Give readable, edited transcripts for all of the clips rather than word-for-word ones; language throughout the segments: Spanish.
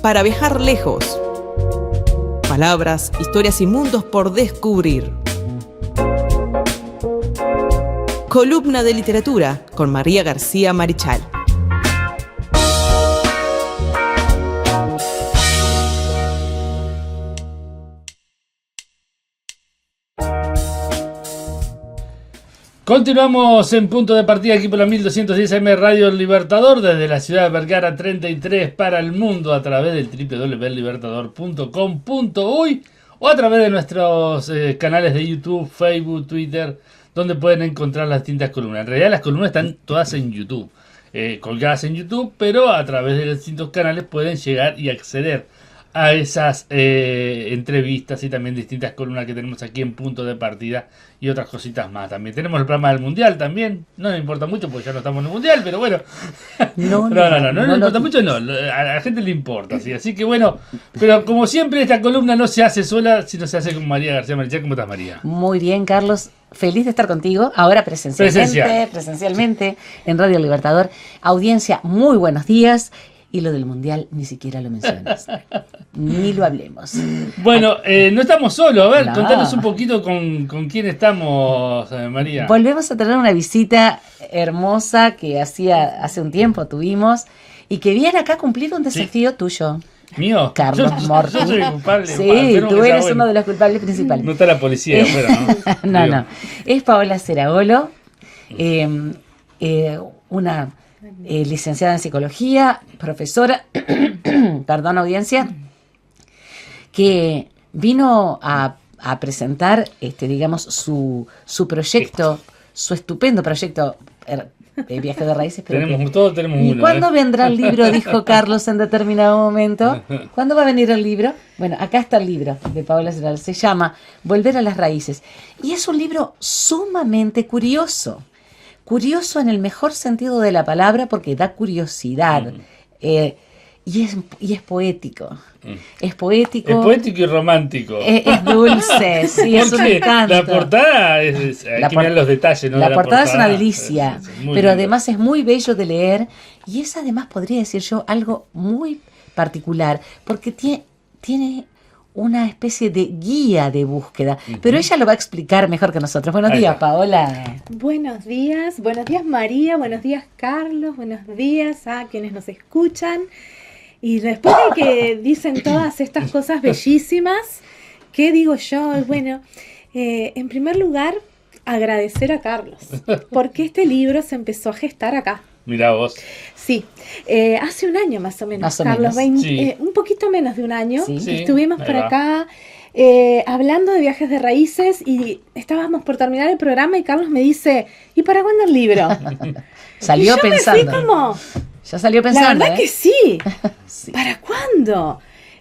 para viajar lejos. Palabras, historias y mundos por descubrir. Columna de literatura con María García Marichal. Continuamos en punto de partida aquí por la 1210 AM Radio El Libertador, desde la ciudad de Vergara 33 para el mundo, a través del www.libertador.com.uy o a través de nuestros canales de YouTube, Facebook, Twitter, donde pueden encontrar las distintas columnas. En realidad las columnas están todas en YouTube, colgadas en YouTube, pero a través de los distintos canales pueden llegar y acceder a esas entrevistas y también distintas columnas que tenemos aquí en punto de partida y otras cositas más. También tenemos el programa del Mundial también, no nos importa mucho porque ya no estamos en el Mundial, pero bueno, no nos importa mucho, no, a la gente le importa, ¿sí? Así que bueno, pero como siempre esta columna no se hace sola, sino se hace con María García Marichal. ¿Cómo estás, María? Muy bien, Carlos, feliz de estar contigo, ahora presencialmente en Radio Libertador. Audiencia, muy buenos días. Y lo del Mundial ni siquiera lo mencionas. Ni lo hablemos. Bueno, no estamos solos. A ver, contanos un poquito con quién estamos, María. Volvemos a tener una visita hermosa que hace un tiempo tuvimos y que viene acá a cumplir un desafío tuyo. ¿Mío? Carlos Morti. Yo soy el culpable. Sí, tú eres uno de los culpables principales. No está la policía afuera, ¿no? No. Es Paola Ceragolo, una licenciada en psicología, profesora, perdón, audiencia, que vino a presentar, digamos, su proyecto, su estupendo proyecto de Viaje de Raíces. Todos tenemos uno. ¿Y cuándo vendrá el libro? Dijo Carlos en determinado momento. ¿Cuándo va a venir el libro? Bueno, acá está el libro de Paola Ceragolo. Se llama Volver a las Raíces. Y es un libro sumamente curioso. Curioso en el mejor sentido de la palabra porque da curiosidad. Y es poético. Es poético. Es poético y romántico. Es dulce, sí, es un encanto. La portada hay que mirar los detalles, ¿no? La portada es una delicia, pero lindo. Además es muy bello de leer y es además, podría decir yo, algo muy particular porque tiene una especie de guía de búsqueda, pero ella lo va a explicar mejor que nosotros. Buenos días, Paola. Buenos días María, buenos días Carlos, buenos días a quienes nos escuchan. Y después de que dicen todas estas cosas bellísimas, ¿qué digo yo? Bueno, en primer lugar, agradecer a Carlos, porque este libro se empezó a gestar acá. Mirá vos. Sí, hace un año más o menos, Carlos, sí. Un poquito menos de un año, sí. Estuvimos por acá hablando de viajes de raíces y estábamos por terminar el programa y Carlos me dice, ¿y para cuándo el libro? Salió y yo pensando. Me fui como, ya salió pensando. La verdad que sí. Sí. ¿Para cuándo?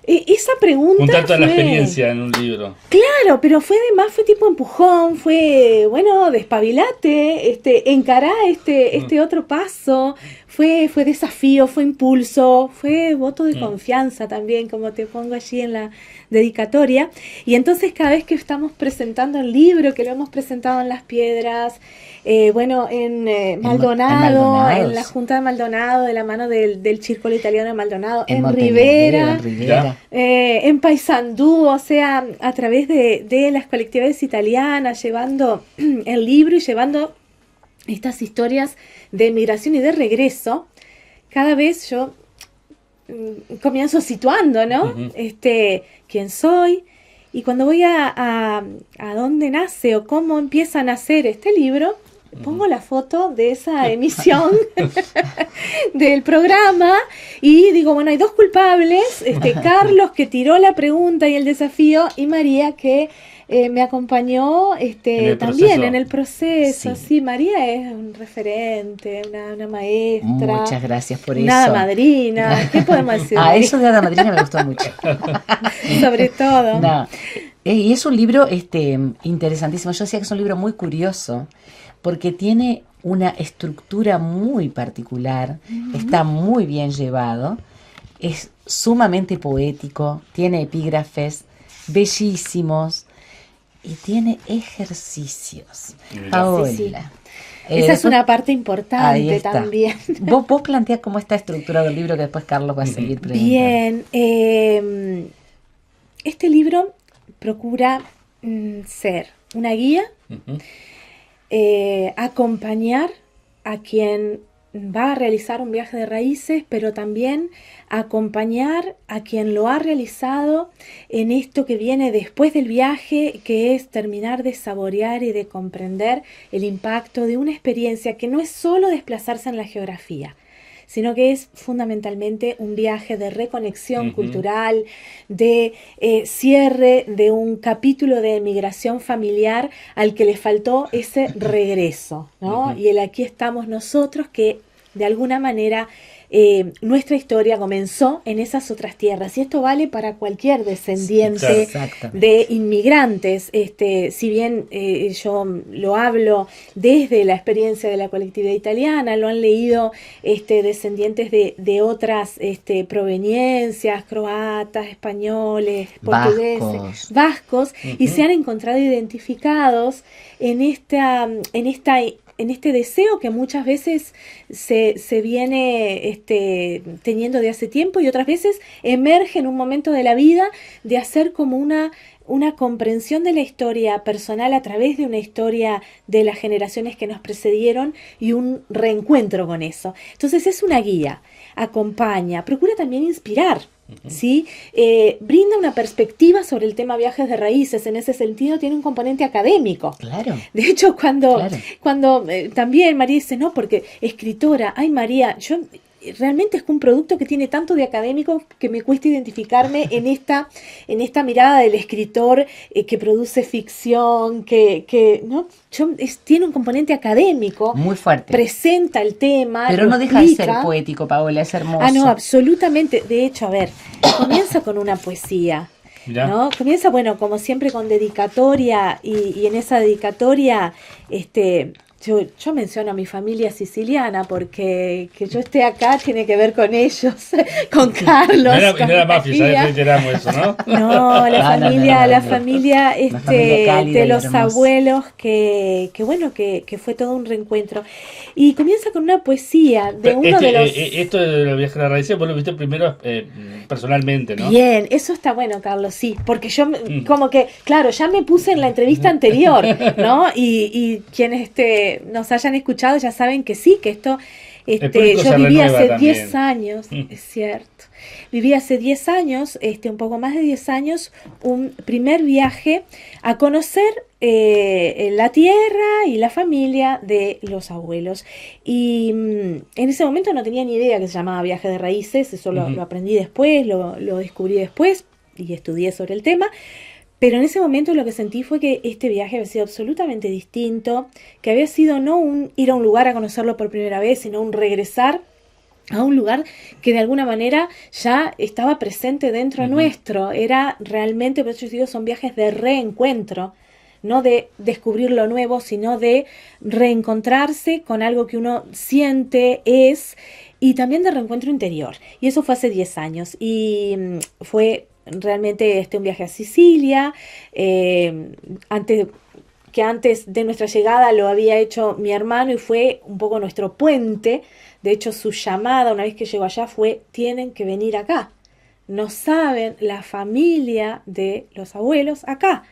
Esa pregunta juntar toda la experiencia en un libro. Claro, pero fue tipo empujón, fue, bueno, despabilate, encará este otro paso, fue desafío, fue impulso, fue voto de confianza también, como te pongo allí en la dedicatoria. Y entonces cada vez que estamos presentando el libro, que lo hemos presentado en Las Piedras, en Maldonado, en la Junta de Maldonado, de la mano del Círculo Italiano de Maldonado, en Rivera, en Paysandú, o sea, a través de las colectividades italianas, llevando el libro y llevando estas historias de migración y de regreso. Cada vez yo comienzo situando, ¿no? Quién soy. Y cuando voy a dónde nace o cómo empieza a nacer este libro, pongo la foto de esa emisión del programa y digo, bueno, hay dos culpables, Carlos, que tiró la pregunta y el desafío, y María, que me acompañó también en el proceso. Sí, María es un referente, una maestra. Muchas gracias por eso. Una madrina, ¿qué podemos decir? Eso de hada madrina me gustó mucho. Sobre todo. No. Y es un libro interesantísimo. Yo decía que es un libro muy curioso porque tiene una estructura muy particular, está muy bien llevado, es sumamente poético, tiene epígrafes bellísimos y tiene ejercicios. Paola, Esa es después- una parte Ahí importante está. también. Vos planteás cómo está estructurado el libro, que después Carlos va a seguir preguntando. Bien, este libro procura ser una guía, Ujú. acompañar a quien va a realizar un viaje de raíces, pero también acompañar a quien lo ha realizado en esto que viene después del viaje, que es terminar de saborear y de comprender el impacto de una experiencia que no es solo desplazarse en la geografía, sino que es fundamentalmente un viaje de reconexión cultural, de cierre de un capítulo de emigración familiar al que le faltó ese regreso, ¿no? Y el aquí estamos nosotros, que de alguna manera nuestra historia comenzó en esas otras tierras, y esto vale para cualquier descendiente Exactamente. de inmigrantes. Si bien yo lo hablo desde la experiencia de la colectividad italiana, lo han leído descendientes de otras proveniencias, croatas, españoles, portugueses, vascos, y se han encontrado identificados en este deseo que muchas veces se viene teniendo de hace tiempo, y otras veces emerge en un momento de la vida de hacer como una comprensión de la historia personal a través de una historia de las generaciones que nos precedieron y un reencuentro con eso. Entonces es una guía, acompaña, procura también inspirar. ¿Sí? Brinda una perspectiva sobre el tema viajes de raíces. En ese sentido tiene un componente académico. Claro. De hecho, cuando Claro. también María dice, no, porque escritora, ay María, yo realmente es un producto que tiene tanto de académico que me cuesta identificarme en esta mirada del escritor que produce ficción, que ¿no? Tiene un componente académico, Muy fuerte. presenta el tema, Pero lo no deja de ser explica. poético, Paola, es hermoso. Ah, no, absolutamente. De hecho, a ver, comienza con una poesía, Mirá. ¿no? Comienza, bueno, como siempre, con dedicatoria, y en esa dedicatoria, yo menciono a mi familia siciliana, porque que yo esté acá tiene que ver con ellos, con Carlos. No era con mafia, ya María. reiteramos eso, ¿no? No, la No, familia, no, la no. familia, Una familia cálida de y los hermosa. abuelos, que bueno, que fue todo un reencuentro. Y comienza con una poesía de uno de los... Esto de los viajes a las raíces, vos lo viste primero personalmente, ¿no? Bien, eso está bueno, Carlos, sí, porque yo como que, claro, ya me puse en la entrevista anterior, ¿no? Y quienes nos hayan escuchado ya saben que sí, que esto, público yo se viví renueva hace también. 10 años, es cierto, viví hace 10 años, un poco más de 10 años, un primer viaje a conocer la tierra y la familia de los abuelos. Y en ese momento no tenía ni idea que se llamaba viaje de raíces, eso lo aprendí después, lo descubrí después y estudié sobre el tema. Pero en ese momento lo que sentí fue que este viaje había sido absolutamente distinto, que había sido no un ir a un lugar a conocerlo por primera vez, sino un regresar a un lugar que de alguna manera ya estaba presente dentro nuestro. Era realmente, por eso yo digo, son viajes de reencuentro, no de descubrir lo nuevo, sino de reencontrarse con algo que uno siente, y también de reencuentro interior. Y eso fue hace 10 años, y fue realmente un viaje a Sicilia. Antes de nuestra llegada lo había hecho mi hermano, y fue un poco nuestro puente. De hecho, su llamada una vez que llegó allá fue: tienen que venir acá. No saben, la familia de los abuelos acá.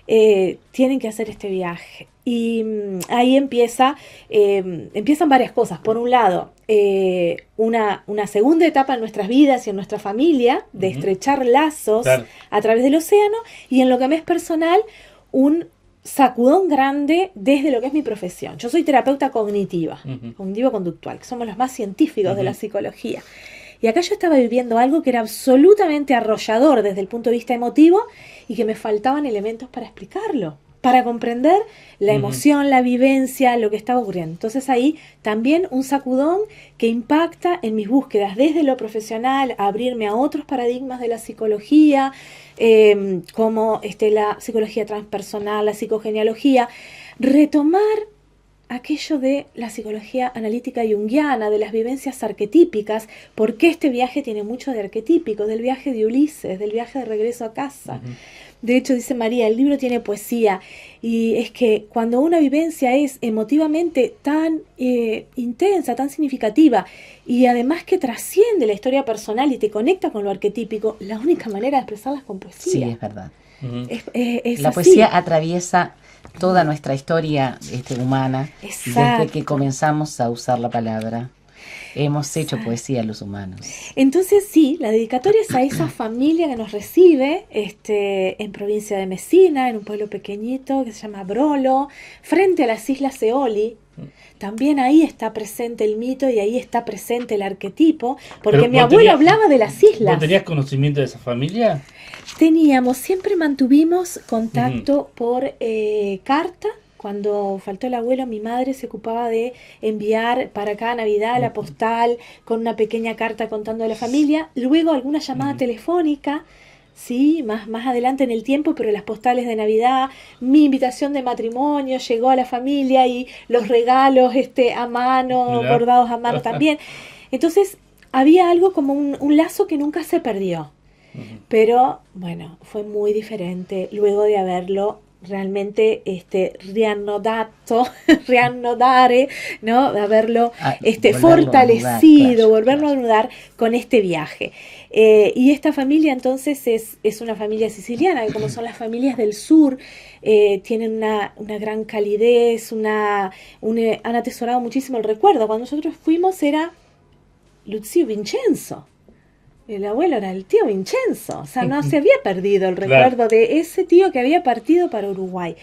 Tienen que hacer este viaje. Y ahí empiezan varias cosas. Por un lado, una segunda etapa en nuestras vidas y en nuestra familia, de estrechar lazos a través del océano, y en lo que me es personal, un sacudón grande desde lo que es mi profesión. Yo soy terapeuta cognitiva, cognitivo-conductual, que somos los más científicos de la psicología. Y acá yo estaba viviendo algo que era absolutamente arrollador desde el punto de vista emotivo, y que me faltaban elementos para explicarlo, para comprender la emoción, la vivencia, lo que estaba ocurriendo. Entonces ahí también un sacudón que impacta en mis búsquedas desde lo profesional, a abrirme a otros paradigmas de la psicología, como la psicología transpersonal, la psicogenealogía, retomar aquello de la psicología analítica junguiana, de las vivencias arquetípicas, porque este viaje tiene mucho de arquetípico, del viaje de Ulises, del viaje de regreso a casa. De hecho, dice María, el libro tiene poesía. Y es que cuando una vivencia es emotivamente tan intensa, tan significativa, y además que trasciende la historia personal y te conecta con lo arquetípico, la única manera de expresarlas es con poesía. Sí, es verdad. Es La así. poesía atraviesa toda nuestra historia humana. Exacto. Desde que comenzamos a usar la palabra. Hemos hecho poesía los humanos. Entonces sí, la dedicatoria es a esa familia que nos recibe en provincia de Mesina, en un pueblo pequeñito que se llama Brolo, frente a las Islas Eoli. También ahí está presente el mito y ahí está presente el arquetipo, porque Pero mi vos abuelo tenías- hablaba de las islas. ¿Vos tenías conocimiento de esa familia? Siempre mantuvimos contacto por carta. Cuando faltó el abuelo, mi madre se ocupaba de enviar para cada Navidad la postal con una pequeña carta contando de la familia. Luego alguna llamada telefónica, sí, más adelante en el tiempo, pero las postales de Navidad, mi invitación de matrimonio llegó a la familia y los regalos a mano, Mirá. bordados a mano también. Entonces había algo como un lazo que nunca se perdió. Pero bueno, fue muy diferente luego de haberlo realmente reanudare, ¿no? De haberlo Volverlo a fortalecido, anudar, volverlo claro. a anudar con este viaje. Y esta familia entonces es una familia siciliana, que como son las familias del sur, tienen una gran calidez, han atesorado muchísimo el recuerdo. Cuando nosotros fuimos era Lucio Vincenzo. El abuelo era el tío Vincenzo, o sea, no se había perdido el recuerdo de ese tío que había partido para Uruguay.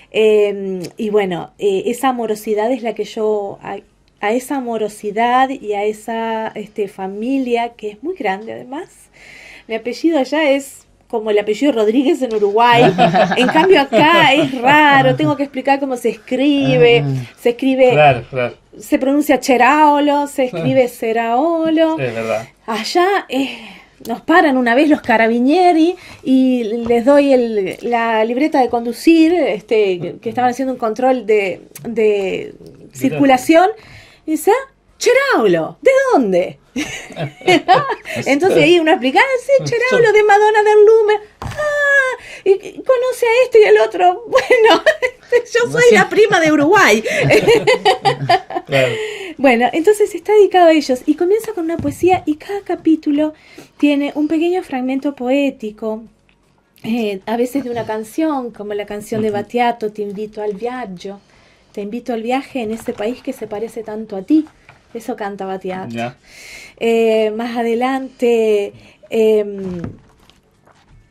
Y bueno, esa amorosidad es la que yo, a esa amorosidad y a esa familia, que es muy grande además, mi apellido allá es como el apellido Rodríguez en Uruguay, en cambio acá es raro, tengo que explicar cómo se escribe, Claro, claro. se pronuncia Cheraolo, se escribe Ceraolo. Es verdad. Allá nos paran una vez los carabinieri y les doy la libreta de conducir, que estaban haciendo un control de circulación, y dice, Cheraulo, ¿de dónde? Entonces ahí uno explica, sí, Cheraulo de Madonna del Lume, y conoce a este y el otro, bueno, yo soy la prima de Uruguay. Claro. Bueno, entonces está dedicado a ellos y comienza con una poesía y cada capítulo tiene un pequeño fragmento poético, a veces de una canción, como la canción de Battiato, Te invito al viaggio, te invito al viaje en ese país que se parece tanto a ti. Eso canta Battiato. Ya. Más adelante, en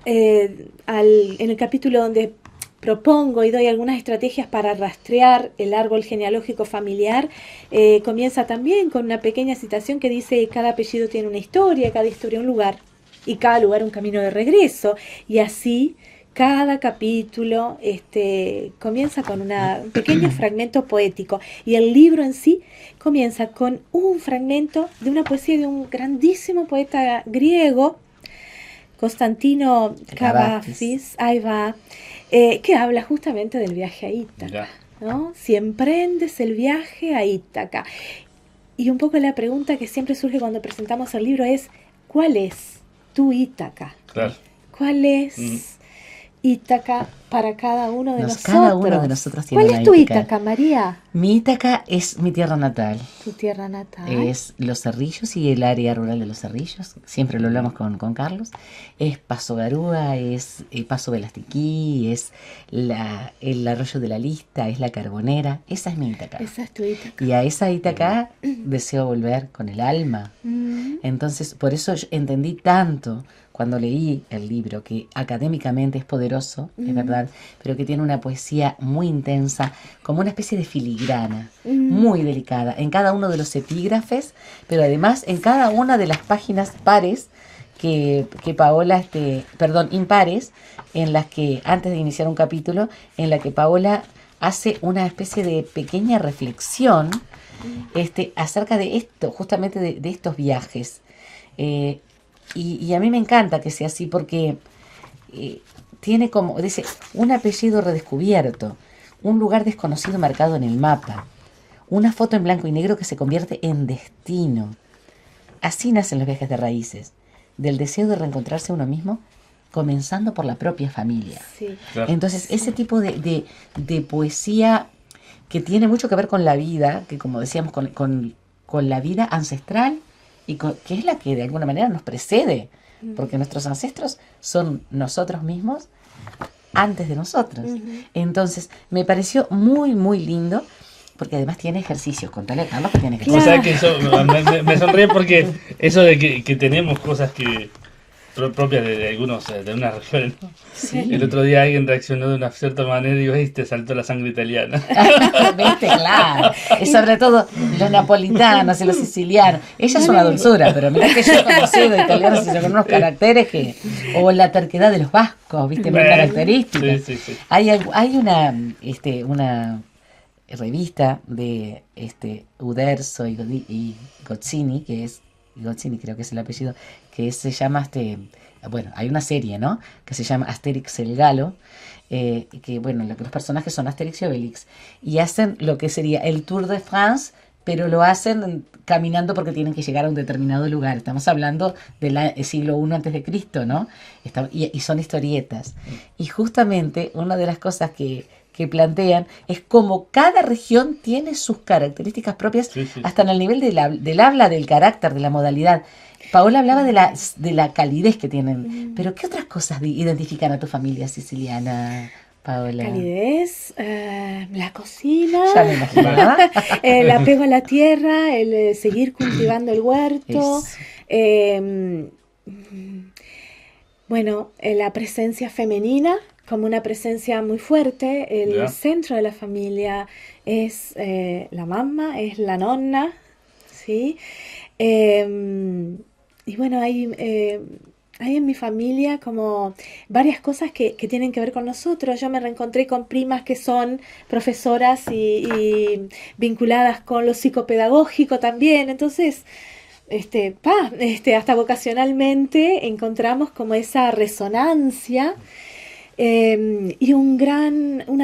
el capítulo donde propongo y doy algunas estrategias para rastrear el árbol genealógico familiar, comienza también con una pequeña citación que dice: cada apellido tiene una historia, cada historia un lugar, y cada lugar un camino de regreso. Y así cada capítulo comienza con un pequeño fragmento poético, y el libro en sí comienza con un fragmento de una poesía de un grandísimo poeta griego, Constantino Cavafis, ahí va, que habla justamente del viaje a Ítaca, Ya. ¿no? Si emprendes el viaje a Ítaca. Y un poco la pregunta que siempre surge cuando presentamos el libro es: ¿cuál es tu Ítaca? Claro. ¿Cuál es Ítaca para cada uno de nosotros? Cada uno de nosotros tiene ¿Cuál una es tu Ítaca. Ítaca, María? Mi Ítaca es mi tierra natal. Tu tierra natal. Es Los Cerrillos y el área rural de Los Cerrillos. Siempre lo hablamos con Carlos. Es Paso Garúa, es Paso Velastiquí, es el arroyo de la Lista, es la Carbonera. Esa es mi Ítaca. Esa es tu Ítaca. Y a esa Ítaca deseo volver con el alma. Entonces, por eso yo entendí tanto cuando leí el libro, que académicamente es poderoso, es verdad, pero que tiene una poesía muy intensa, como una especie de filigrana, muy delicada, en cada uno de los epígrafes, pero además en cada una de las páginas pares que Paola, impares, en las que, antes de iniciar un capítulo, en la que Paola hace una especie de pequeña reflexión acerca de esto, justamente de estos viajes. Y a mí me encanta que sea así porque tiene como, dice, un apellido redescubierto, un lugar desconocido marcado en el mapa, una foto en blanco y negro que se convierte en destino. Así nacen los viajes de raíces, del deseo de reencontrarse a uno mismo comenzando por la propia familia. Sí. Claro. Entonces, ese tipo de poesía que tiene mucho que ver con la vida, que como decíamos, con la vida ancestral, que es la que de alguna manera nos precede, porque nuestros ancestros son nosotros mismos antes de nosotros. Entonces, me pareció muy, muy lindo, porque además tiene ejercicios. Contale a Carlos que tiene O ejercicios. sea que eso me sonríe porque eso de que tenemos cosas que propias de algunos de unas regiones, ¿no? Sí. El otro día alguien reaccionó de una cierta manera y digo, te saltó la sangre italiana. ¿Viste? Claro. Y sobre todo los napolitanos y los sicilianos. Ella es una dulzura, pero mirá que yo he conocido italianos y con unos caracteres que... O la terquedad de los vascos, ¿viste? Muy característica. Sí. Hay una revista de Uderzo y Goscinny, que es Goscinny, creo que es el apellido, que se llama bueno, hay una serie, ¿no? Que se llama Asterix el Galo, que bueno, los personajes son Asterix y Obelix, y hacen lo que sería el Tour de France, pero lo hacen caminando porque tienen que llegar a un determinado lugar. Estamos hablando del siglo I antes de Cristo, ¿no? Y son historietas. Y justamente una de las cosas que plantean es como cada región tiene sus características propias, Sí. hasta en el nivel del habla, del carácter, de la modalidad. Paola hablaba de la calidez que tienen, pero ¿qué otras cosas identifican a tu familia siciliana, Paola? Calidez, la cocina, Ya me imaginaba. el apego a la tierra, el seguir cultivando el huerto, Eso. bueno, la presencia femenina como una presencia muy fuerte. El Ya. centro de la familia es la mamá, es la nonna, ¿sí? Y bueno, hay en mi familia como varias cosas que tienen que ver con nosotros. Yo me reencontré con primas que son profesoras y vinculadas con lo psicopedagógico también. Entonces, hasta vocacionalmente encontramos como esa resonancia y un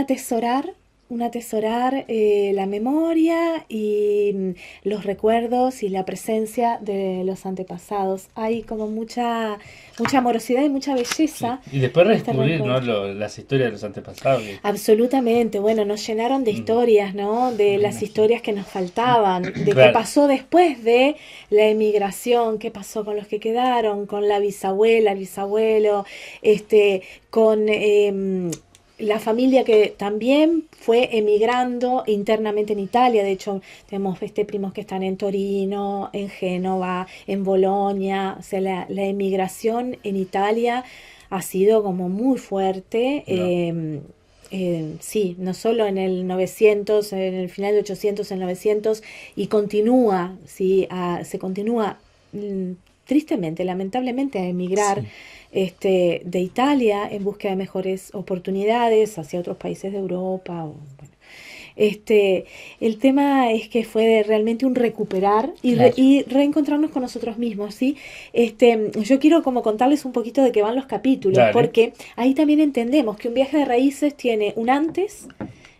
atesorar la memoria y los recuerdos y la presencia de los antepasados. Hay como mucha amorosidad y mucha belleza. Y después en este redescubrir, ¿no? reencuentro. Las historias de los antepasados. Absolutamente, bueno, nos llenaron de historias, ¿no? De las historias que nos faltaban, de qué Claro. pasó después de la emigración, qué pasó con los que quedaron, con la bisabuela, el bisabuelo, con la familia que también fue emigrando internamente en Italia. De hecho, tenemos primos que están en Torino, en Génova, en Bolonia. O sea, la emigración en Italia ha sido como muy fuerte. Sí, no solo en el 900, en el final de 800, en el 900, y continúa, ¿sí? Se continúa tristemente, lamentablemente, a emigrar de Italia en búsqueda de mejores oportunidades hacia otros países de Europa. Bueno. El tema es que fue realmente un recuperar y, Claro. y reencontrarnos con nosotros mismos, ¿sí? Yo quiero como contarles un poquito de qué van los capítulos, Dale. porque ahí también entendemos que un viaje de raíces tiene un antes,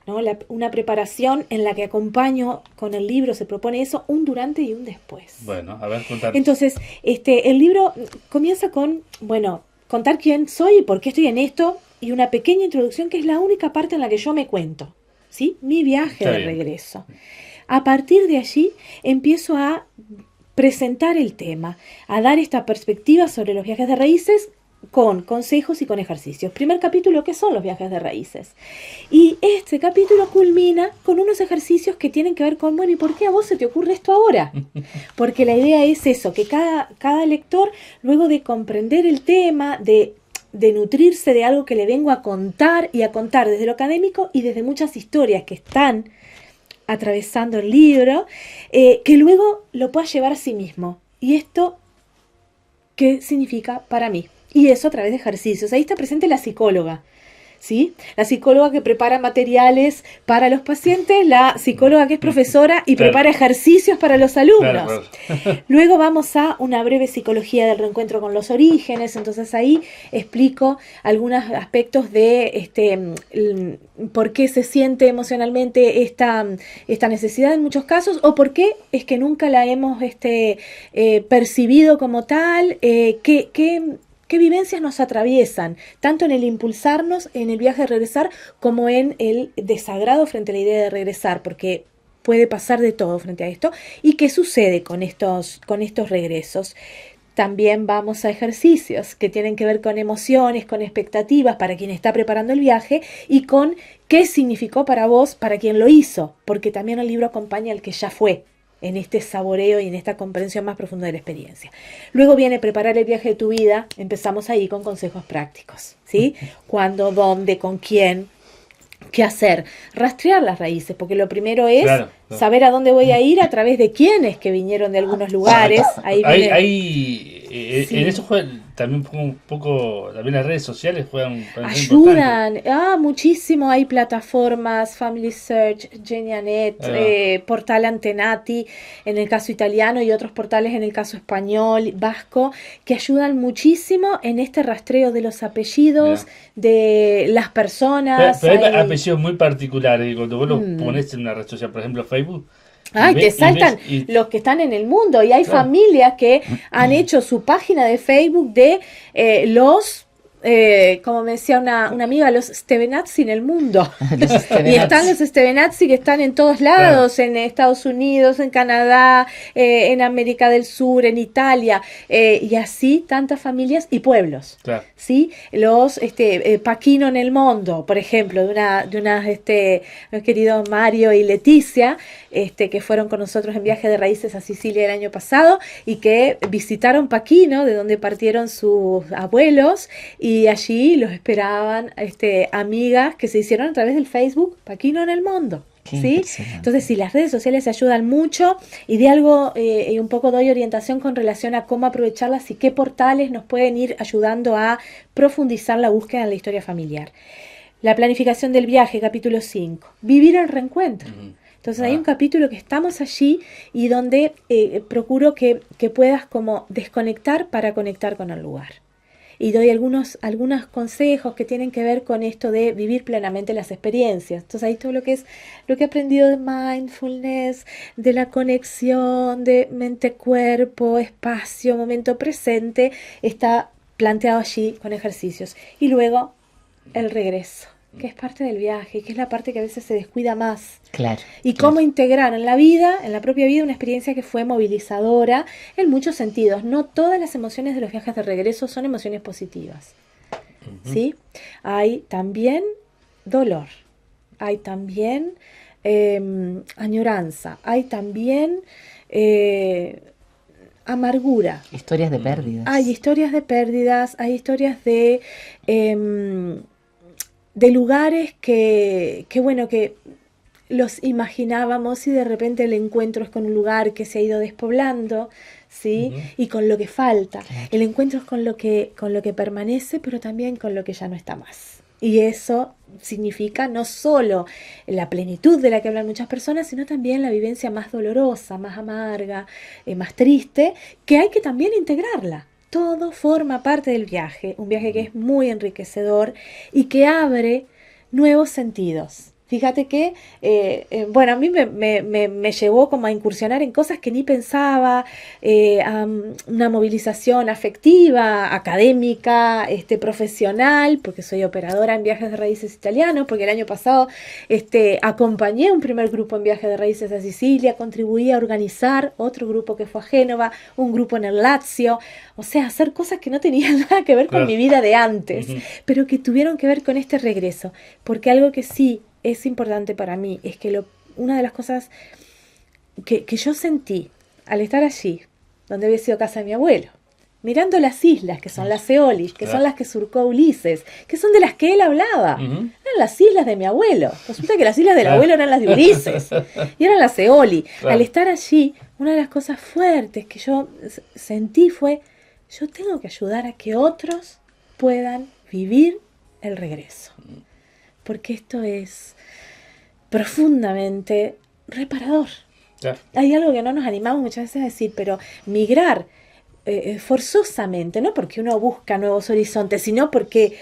¿no? Una preparación en la que acompaño con el libro, se propone eso, un durante y un después. Bueno, a ver, contar. Entonces, el libro comienza con, bueno, contar quién soy y por qué estoy en esto, y una pequeña introducción que es la única parte en la que yo me cuento, ¿sí? Mi viaje Está de bien. regreso. A partir de allí empiezo a presentar el tema, a dar esta perspectiva sobre los viajes de raíces con consejos y con ejercicios. Primer capítulo, ¿qué son los viajes de raíces? Y este capítulo culmina con unos ejercicios que tienen que ver con, bueno, ¿y por qué a vos se te ocurre esto ahora? Porque la idea es eso, que cada lector, luego de comprender el tema, de nutrirse de algo que le vengo a contar, y a contar desde lo académico y desde muchas historias que están atravesando el libro, que luego lo pueda llevar a sí mismo. ¿Y esto qué significa para mí? Y eso a través de ejercicios. Ahí está presente la psicóloga, ¿sí? La psicóloga que prepara materiales para los pacientes, la psicóloga que es profesora y Claro. prepara ejercicios para los alumnos. Claro. Luego vamos a una breve psicología del reencuentro con los orígenes. Entonces ahí explico algunos aspectos de por qué se siente emocionalmente esta necesidad en muchos casos, o por qué es que nunca la hemos percibido como tal, qué qué vivencias nos atraviesan, tanto en el impulsarnos en el viaje de regresar como en el desagrado frente a la idea de regresar, porque puede pasar de todo frente a esto. ¿Y qué sucede con estos regresos? También vamos a ejercicios que tienen que ver con emociones, con expectativas para quien está preparando el viaje y con qué significó para vos, para quien lo hizo, porque también el libro acompaña al que ya fue en este saboreo y en esta comprensión más profunda de la experiencia. Luego viene preparar el viaje de tu vida, empezamos ahí con consejos prácticos, ¿sí? Cuándo, dónde, con quién, qué hacer, rastrear las raíces, porque lo primero es saber a dónde voy a ir a través de quiénes que vinieron de algunos lugares. En eso juegan también un poco, también las redes sociales juegan ayudan muchísimo. Hay plataformas, Family Search, Genianet, portal Antenati en el caso italiano y otros portales en el caso español, vasco, que ayudan muchísimo en este rastreo de los apellidos, de las personas. Pero hay apellidos muy particulares, cuando vos los pones en una red social, por ejemplo Facebook. Te saltan los que están en el mundo y hay familias que han hecho su página de Facebook de los, como me decía una amiga, los Stevenazzi en el mundo. Y están los Stevenazzi que están en todos lados, en Estados Unidos, en Canadá, en América del Sur, en Italia, y así tantas familias y pueblos. ¿Sí? Los Paquino en el mundo, por ejemplo, de una los queridos Mario y Leticia, que fueron con nosotros en viaje de raíces a Sicilia el año pasado y que visitaron Paquino, de donde partieron sus abuelos, y allí los esperaban amigas que se hicieron a través del Facebook Paquino en el mundo. ¿Sí? Entonces, sí, las redes sociales ayudan mucho y de algo un poco doy orientación con relación a cómo aprovecharlas y qué portales nos pueden ir ayudando a profundizar la búsqueda en la historia familiar. La planificación del viaje, capítulo 5. Vivir el reencuentro. Entonces hay un capítulo que estamos allí y donde procuro que puedas como desconectar para conectar con el lugar. Y doy algunos consejos que tienen que ver con esto de vivir plenamente las experiencias. Entonces ahí todo lo que he aprendido de mindfulness, de la conexión de mente-cuerpo, espacio, momento presente, está planteado allí con ejercicios. Y luego el regreso, que es parte del viaje, que es la parte que a veces se descuida más. Y cómo integrar en la vida, en la propia vida, una experiencia que fue movilizadora en muchos sentidos. No todas las emociones de los viajes de regreso son emociones positivas. ¿Sí? Hay también dolor, hay también añoranza, hay también amargura. Historias de pérdidas. Hay historias de pérdidas, hay historias de lugares que los imaginábamos y de repente el encuentro es con un lugar que se ha ido despoblando, ¿sí? Y con lo que falta. El encuentro es con lo que permanece, pero también con lo que ya no está más. Y eso significa no solo la plenitud de la que hablan muchas personas, sino también la vivencia más dolorosa, más amarga, más triste, que hay que también integrarla. Todo forma parte del viaje, un viaje que es muy enriquecedor y que abre nuevos sentidos. Fíjate que, a mí me llevó como a incursionar en cosas que ni pensaba, a una movilización afectiva, académica, profesional, porque soy operadora en viajes de raíces italianos, porque el año pasado acompañé un primer grupo en viajes de raíces a Sicilia, contribuí a organizar otro grupo que fue a Génova, un grupo en el Lazio, o sea, hacer cosas que no tenían nada que ver con mi vida de antes, pero que tuvieron que ver con este regreso, porque algo que sí es importante para mí es que una de las cosas que yo sentí al estar allí, donde había sido casa de mi abuelo, mirando las islas, que son las Eolis, que son las que surcó Ulises, que son de las que él hablaba, eran las islas de mi abuelo. Resulta que las islas del abuelo eran las de Ulises, y eran las Eoli. Al estar allí, una de las cosas fuertes que yo sentí fue, yo tengo que ayudar a que otros puedan vivir el regreso. Porque esto es profundamente reparador. Hay algo que no nos animamos muchas veces a decir, pero migrar forzosamente, no porque uno busca nuevos horizontes, sino porque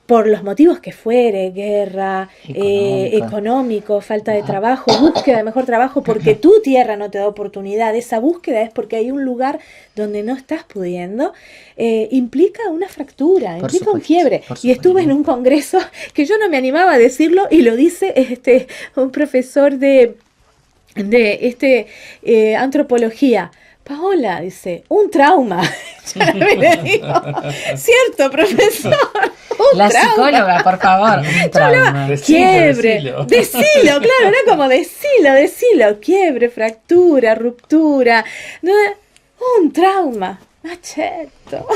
por los motivos que fuere, guerra, económico, falta de trabajo, búsqueda de mejor trabajo, porque tu tierra no te da oportunidad, esa búsqueda es porque hay un lugar donde no estás pudiendo, implica una fractura, Por implica un supuesto, quiebre. por Y estuve supuesto. en un congreso que yo no me animaba a decirlo y lo dice un profesor de antropología. Paola, dice, un trauma. Yo le digo, cierto, profesor, un La trauma. psicóloga, por favor. Un trauma. Quiebre, Decilo. decilo, claro, era como decilo, quiebre, fractura, ruptura, no, un trauma, macheto.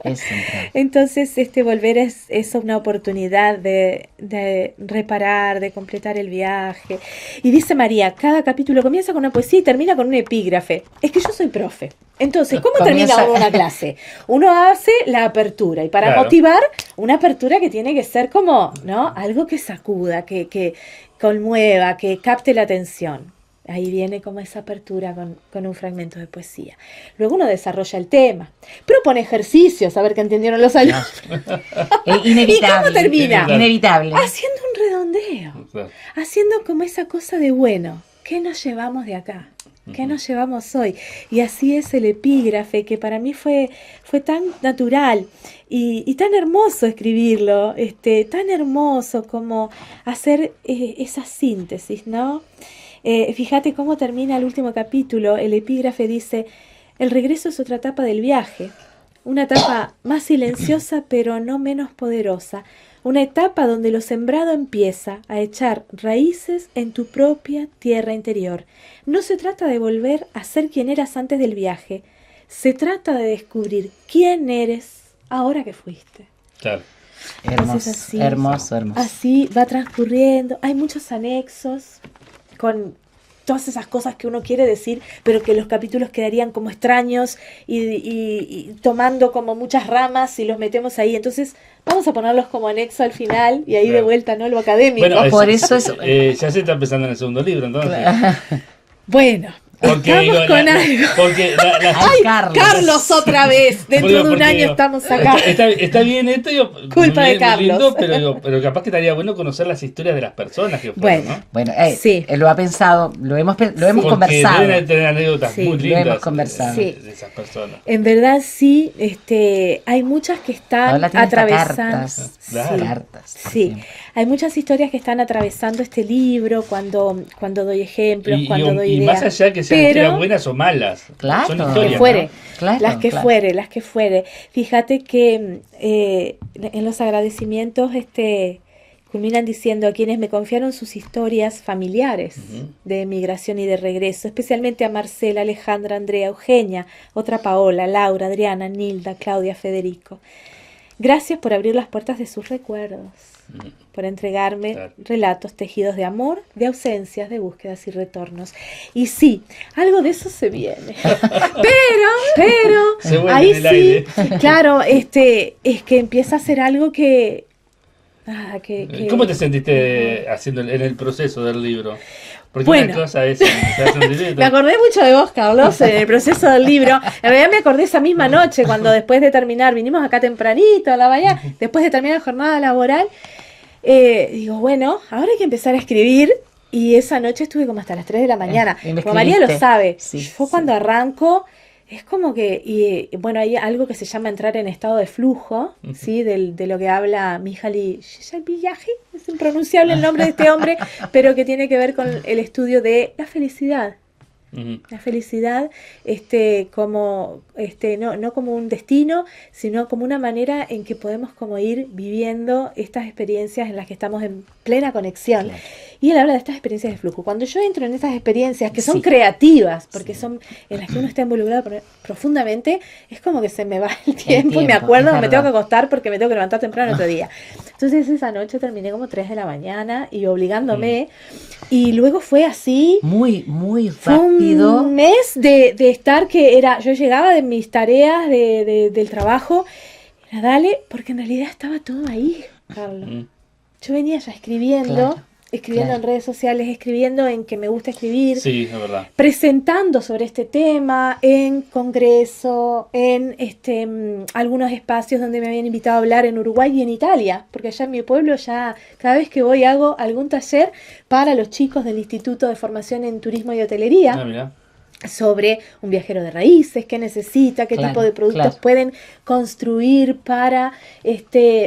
Es un trauma. Entonces, volver es una oportunidad de reparar, de completar el viaje. Y dice María, cada capítulo comienza con una poesía y termina con un epígrafe. Es que yo soy profe. Entonces, ¿cómo Comienza- termina una clase? Uno hace la apertura y para Claro. motivar, una apertura que tiene que ser como, ¿no? Algo que sacuda, que conmueva, que capte la atención. Ahí viene como esa apertura con un fragmento de poesía. Luego uno desarrolla el tema, propone ejercicios, a ver qué entendieron los alumnos. Inevitable. ¿Y cómo termina? Inevitable. Haciendo un redondeo, Claro. haciendo como esa cosa de bueno, ¿qué nos llevamos de acá? ¿Qué nos llevamos hoy? Y así es el epígrafe, que para mí fue tan natural y tan hermoso escribirlo, tan hermoso como hacer esa síntesis, ¿no? Fíjate cómo termina el último capítulo. El epígrafe dice: el regreso es otra etapa del viaje, una etapa más silenciosa pero no menos poderosa, una etapa donde lo sembrado empieza a echar raíces en tu propia tierra interior. No se trata de volver a ser quien eras antes del viaje, se trata de descubrir quién eres ahora que fuiste. Claro. Hermoso, Entonces, así, hermoso, hermoso. Así va transcurriendo, hay muchos anexos con todas esas cosas que uno quiere decir, pero que los capítulos quedarían como extraños y tomando como muchas ramas y los metemos ahí. Entonces vamos a ponerlos como anexo al final y ahí de Claro. vuelta, ¿no? Lo académico. Bueno, Por eso ya se está empezando en el segundo libro, entonces. Bueno, Porque, estamos digo, con algo. porque Ay, Carlos. Carlos, otra vez. Dentro Digo, de un porque, año digo, estamos acá. Está bien esto, digo, Culpa de muy Carlos. lindo, pero capaz que estaría bueno conocer las historias de las personas que fueron, Bueno. ¿no? Bueno, Sí. él lo ha pensado, lo hemos Porque conversado. deben tener anécdotas Sí, muy lo lindas hemos conversado. de esas personas. En verdad sí, hay muchas que están Paola tiene hasta atravesando. cartas. Claro. Cartas, por Sí, ejemplo. hay muchas historias que están atravesando este libro cuando doy ejemplos, cuando doy y ideas. más allá que sean Pero- historias buenas o malas, Claro. son Que historias, que fuere, ¿no? Claro, las que claro. fuere. Fíjate que en los agradecimientos culminan diciendo a quienes me confiaron sus historias familiares Ujú. de migración y de regreso, especialmente a Marcela, Alejandra, Andrea, Eugenia, otra Paola, Laura, Adriana, Nilda, Claudia, Federico. Gracias por abrir las puertas de sus recuerdos, por entregarme Claro. relatos tejidos de amor, de ausencias, de búsquedas y retornos. Y sí, algo de eso se viene. Pero, Se vuelve ahí en el sí, aire. claro, es que empieza a ser algo que... ¿Cómo te sentiste haciendo en el proceso del libro? Porque Bueno. una cosa es empezar a hacer un libro. Me acordé mucho de vos, Carlos, en el proceso del libro. En realidad me acordé esa misma noche, cuando después de terminar, vinimos acá tempranito a la mañana, después de terminar la jornada laboral, digo, bueno, ahora hay que empezar a escribir. Y esa noche estuve como hasta las 3 de la mañana. y me Como María lo escribiste. sabe, Sí, yo sí. cuando arranco, es como que, y bueno, hay algo que se llama entrar en estado de flujo, ¿sí? De lo que habla Mihaly Csikszentmihalyi, es impronunciable el nombre de este hombre, pero que tiene que ver con el estudio de la felicidad. Ujú. La felicidad, como, no como un destino, sino como una manera en que podemos como ir viviendo estas experiencias en las que estamos en plena conexión. Claro. Y él habla de estas experiencias de flujo. Cuando yo entro en estas experiencias que son Sí. creativas, porque son en las que uno está involucrado profundamente, es como que se me va el tiempo y me tiempo, acuerdo es que me tengo que verdad. acostar porque me tengo que levantar temprano otro día. Entonces esa noche terminé como 3 de la mañana y obligándome. Y luego fue así. Muy, muy Fue rápido. un mes de estar que era, yo llegaba de mis tareas del trabajo, era dale, porque en realidad estaba todo ahí, Carlos. Mm. Yo venía ya escribiendo Claro. escribiendo Claro. en redes sociales, escribiendo en que me gusta escribir, Sí, es verdad. presentando sobre este tema en congreso, en algunos espacios donde me habían invitado a hablar en Uruguay y en Italia, porque allá en mi pueblo ya cada vez que voy hago algún taller para los chicos del Instituto de Formación en Turismo y Hotelería Ah, mirá. sobre un viajero de raíces, qué necesita, qué Claro, tipo de productos claro. pueden construir para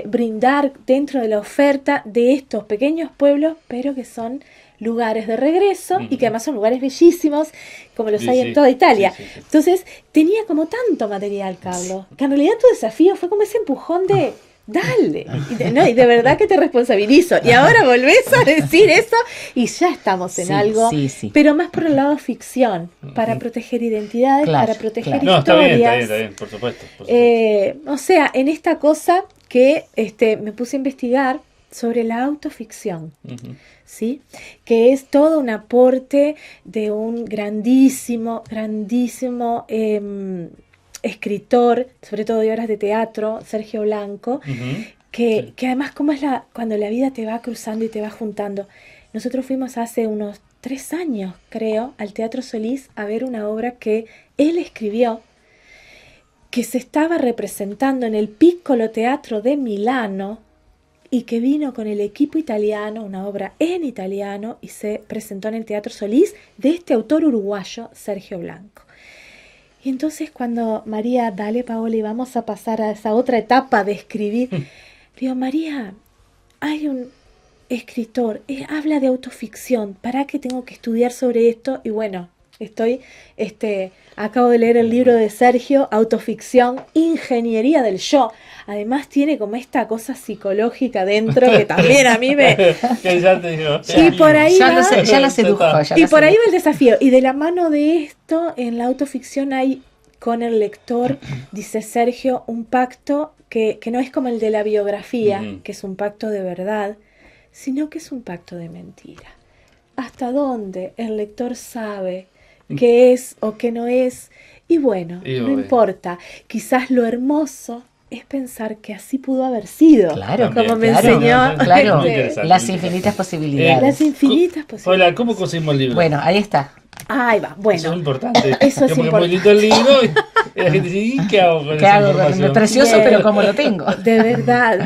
brindar dentro de la oferta de estos pequeños pueblos, pero que son lugares de regreso y que además son lugares bellísimos, como los Sí, hay sí, en toda Italia. sí, sí, sí. Entonces, tenía como tanto material, Carlos, que en realidad tu desafío fue como ese empujón de dale, y de verdad que te responsabilizo. Y ahora volvés a decir eso y ya estamos en Sí, algo, sí, sí. pero más por el lado ficción, para proteger identidades, Claro, para proteger claro. No, historias. está bien, por supuesto. Por supuesto. O sea, en esta cosa que me puse a investigar sobre la autoficción, Ujú. ¿sí? Que es todo un aporte de un grandísimo, grandísimo escritor, sobre todo de obras de teatro, Sergio Blanco, Ujú. que además como es cuando la vida te va cruzando y te va juntando. Nosotros fuimos hace unos 3 años, creo, al Teatro Solís a ver una obra que él escribió, que se estaba representando en el Piccolo Teatro de Milano y que vino con el equipo italiano, una obra en italiano, y se presentó en el Teatro Solís de este autor uruguayo, Sergio Blanco. Y entonces cuando María, dale Paola, vamos a pasar a esa otra etapa de escribir, digo, María, hay un escritor, habla de autoficción, ¿para qué tengo que estudiar sobre esto? Y bueno, acabo de leer el libro de Sergio, Autoficción, Ingeniería del Yo. Además tiene como esta cosa psicológica dentro que también a mí me... Que ya te digo. Y por ahí Ya va- la sedujo. ya Y la por ahí sedujo. va el desafío. Y de la mano de esto, en la autoficción hay con el lector, dice Sergio, un pacto que no es como el de la biografía, Ujú. que es un pacto de verdad, sino que es un pacto de mentira. ¿Hasta dónde el lector sabe qué es o qué no es? Y bueno, Y no bueno. importa. Quizás lo hermoso es pensar que así pudo haber sido. Claro, También, como me claro, enseñó claro, Muy interesante, las muy infinitas interesante. posibilidades. las infinitas Hola, posibilidades. ¿cómo conseguimos el libro? Bueno, ahí está. Ahí va, Eso es bueno. importante. Eso es Porque importante. muy lindo el libro y la gente dice, ¿y qué hago con ¿Qué esa hago? información? Precioso, Bien. pero como lo tengo. De verdad,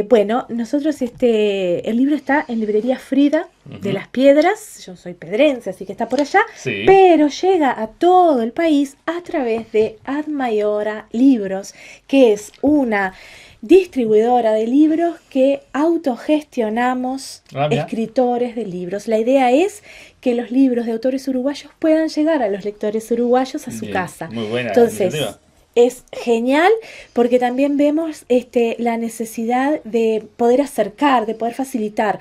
bueno, nosotros, el libro está en librería Frida de Las Piedras, yo soy pedrense, así que está por allá, Sí. pero llega a todo el país a través de Admayora Libros, que es una distribuidora de libros que autogestionamos Ah, mira. escritores de libros. La idea es que los libros de autores uruguayos puedan llegar a los lectores uruguayos a su Bien, casa. muy buena Entonces, iniciativa. es genial porque también vemos la necesidad de poder acercar, de poder facilitar.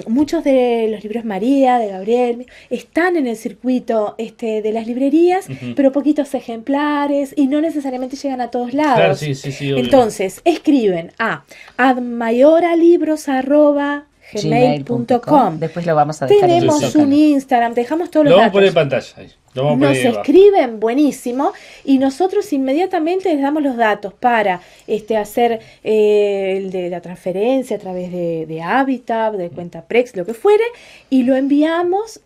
Muchos de los libros María, de Gabriel, están en el circuito de las librerías, Ujú. pero poquitos ejemplares y no necesariamente llegan a todos lados. Claro, sí, obvio. Entonces, escriben a admayoralibros@gmail.com. Después lo vamos a dejar en Tenemos el Zócalo. un Instagram, dejamos todos Lo los vamos a poner en datos. pantalla. Ahí. Lo vamos a poner Nos ahí abajo. escriben, buenísimo, y nosotros inmediatamente les damos los datos para hacer el de la transferencia a través de Habitat, de cuenta Prex, lo que fuere, y lo enviamos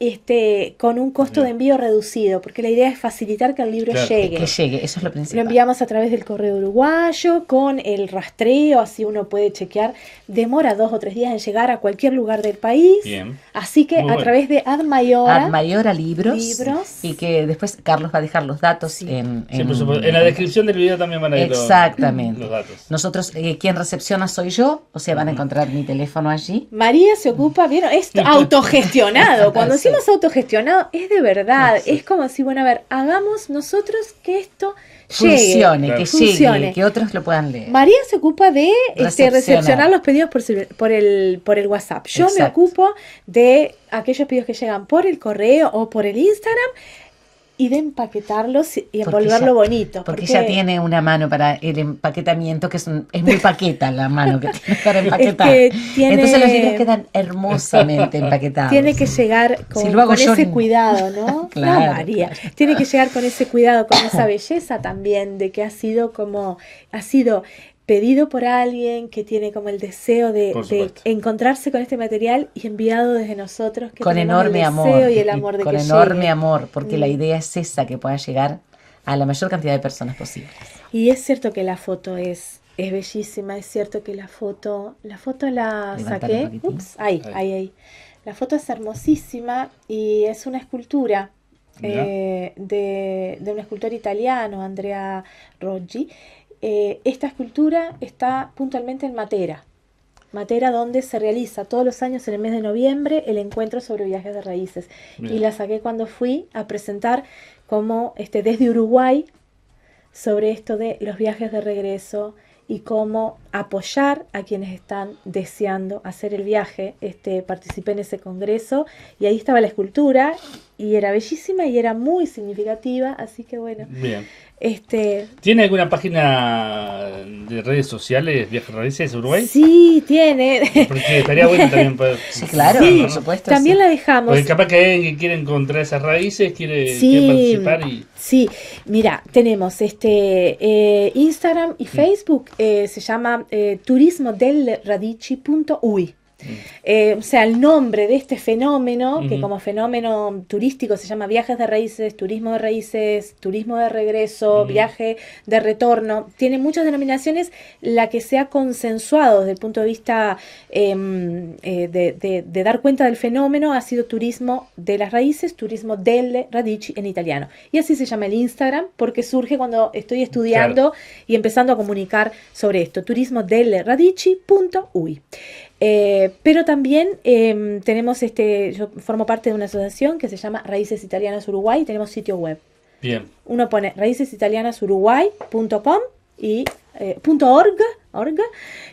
con un costo Bien. de envío reducido, porque la idea es facilitar que el libro Claro, llegue. Que llegue, eso es lo Lo principal. enviamos a través del correo uruguayo con el rastreo, así uno puede chequear. Demora 2 o 3 días en llegar a cualquier lugar del país. Bien. Así que Muy a bueno. través de Admayora. Admayora Libros. Libros. Y que después Carlos va a dejar los datos Sí. Sí, por supuesto. En la descripción del video también van a ir Exactamente. los datos. Nosotros, quien recepciona soy yo, o sea, van a encontrar mi teléfono allí. María se ocupa, ¿vieron? Es autogestionado. Cuando Sí. decimos autogestionado, es de verdad. Sí. Es como si, bueno, a ver, hagamos nosotros que esto llegue. Funcione, Claro. que Funcione. llegue, que otros lo puedan leer. María se ocupa de Recepcionar. recepcionar los pedidos por el WhatsApp. Yo me Exacto. ocupo de aquellos pedidos que llegan por el correo o por el Instagram y de empaquetarlos y Porque envolverlo ya- bonito. Porque ella tiene una mano para el empaquetamiento que es muy paqueta la mano que tiene para empaquetar. que tiene- Entonces los libros quedan hermosamente empaquetados. Tiene que llegar con, Si lo hago con yo, ese ni- cuidado, ¿no? Claro, No, María. claro. Tiene que llegar con ese cuidado, con esa belleza también, de que ha sido pedido por alguien que tiene como el deseo de Por supuesto. encontrarse con este material y enviado desde nosotros que Con tenemos enorme el amor. deseo y el amor de Con que enorme llegue. amor, porque la Mm. idea es esa, que pueda llegar a la mayor cantidad de personas posible. Y es cierto que la foto es bellísima, es cierto que la foto la Levantala saqué. un poquitín. Ups, ahí. La foto es hermosísima y es una escultura Mirá. de un escultor italiano, Andrea Roggi. Esta escultura está puntualmente en Matera. Matera, donde se realiza todos los años en el mes de noviembre el encuentro sobre viajes de raíces. Mirá. Y la saqué cuando fui a presentar como desde Uruguay sobre esto de los viajes de regreso y cómo apoyar a quienes están deseando hacer el viaje. Participé en ese congreso y ahí estaba la escultura y era bellísima y era muy significativa, así que bueno, Bien. este ¿Tiene alguna página de redes sociales, Viajes Raíces Uruguay? sí tiene. Porque estaría bueno también poder... Sí, claro, Sí, por supuesto. también sí. la dejamos. Porque capaz que hay alguien que quiere encontrar esas raíces, quiere Sí, participar y... sí, mira, tenemos Instagram y Facebook, se llama turismodelradici.ui. O sea, el nombre de este fenómeno, que Ujú. como fenómeno turístico se llama viajes de raíces, turismo de regreso, Ujú. viaje de retorno, tiene muchas denominaciones. La que se ha consensuado desde el punto de vista de dar cuenta del fenómeno ha sido turismo de las raíces, turismo delle radici en italiano. Y así se llama el Instagram, porque surge cuando estoy estudiando y empezando a comunicar sobre esto, turismodelleradici.ui. Pero también tenemos yo formo parte de una asociación que se llama Raíces Italianas Uruguay y tenemos sitio web. Bien. Uno pone raícesitaliananuruguay.com y .org,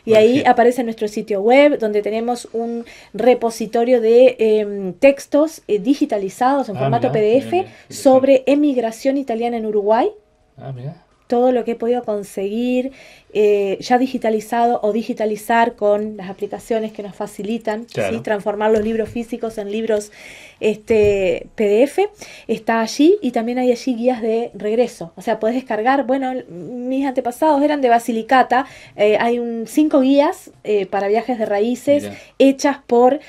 y ahí Ok. aparece nuestro sitio web donde tenemos un repositorio de textos digitalizados en Ah, formato mirá, PDF mirá, mirá. sobre emigración italiana en Uruguay. Ah, mira. Todo lo que he podido conseguir ya digitalizado o digitalizar con las aplicaciones que nos facilitan, Claro. ¿sí? Transformar los libros físicos en libros PDF, está allí, y también hay allí guías de regreso. O sea, podés descargar, bueno, mis antepasados eran de Basilicata, hay 5 guías para viajes de raíces Mirá. hechas por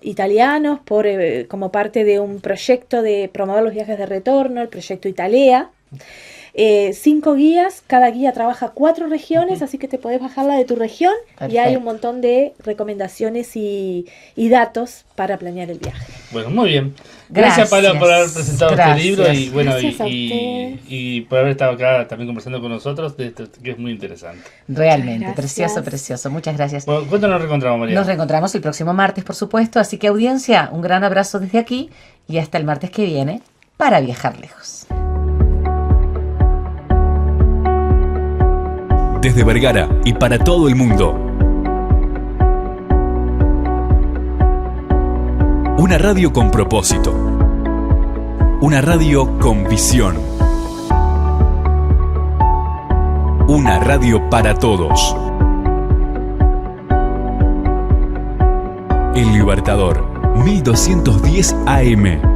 italianos, como parte de un proyecto de promover los viajes de retorno, el proyecto Italea. 5 guías, cada guía trabaja 4 regiones, así que te podés bajar la de tu región y hay Perfecto. un montón de recomendaciones y datos para planear el viaje. Bueno, muy bien. Gracias, Paula, por haber presentado Gracias. este libro y bueno Gracias a y por haber estado acá también conversando con nosotros de esto, que es muy interesante. Realmente, Muchas precioso, gracias. precioso. Muchas gracias. Bueno, ¿cuándo nos reencontramos, María? Nos reencontramos el próximo martes, por supuesto. Así que, audiencia, un gran abrazo desde aquí y hasta el martes que viene para viajar lejos. Desde Vergara y para todo el mundo. Una radio con propósito. Una radio con visión. Una radio para todos. El Libertador, 1210 AM.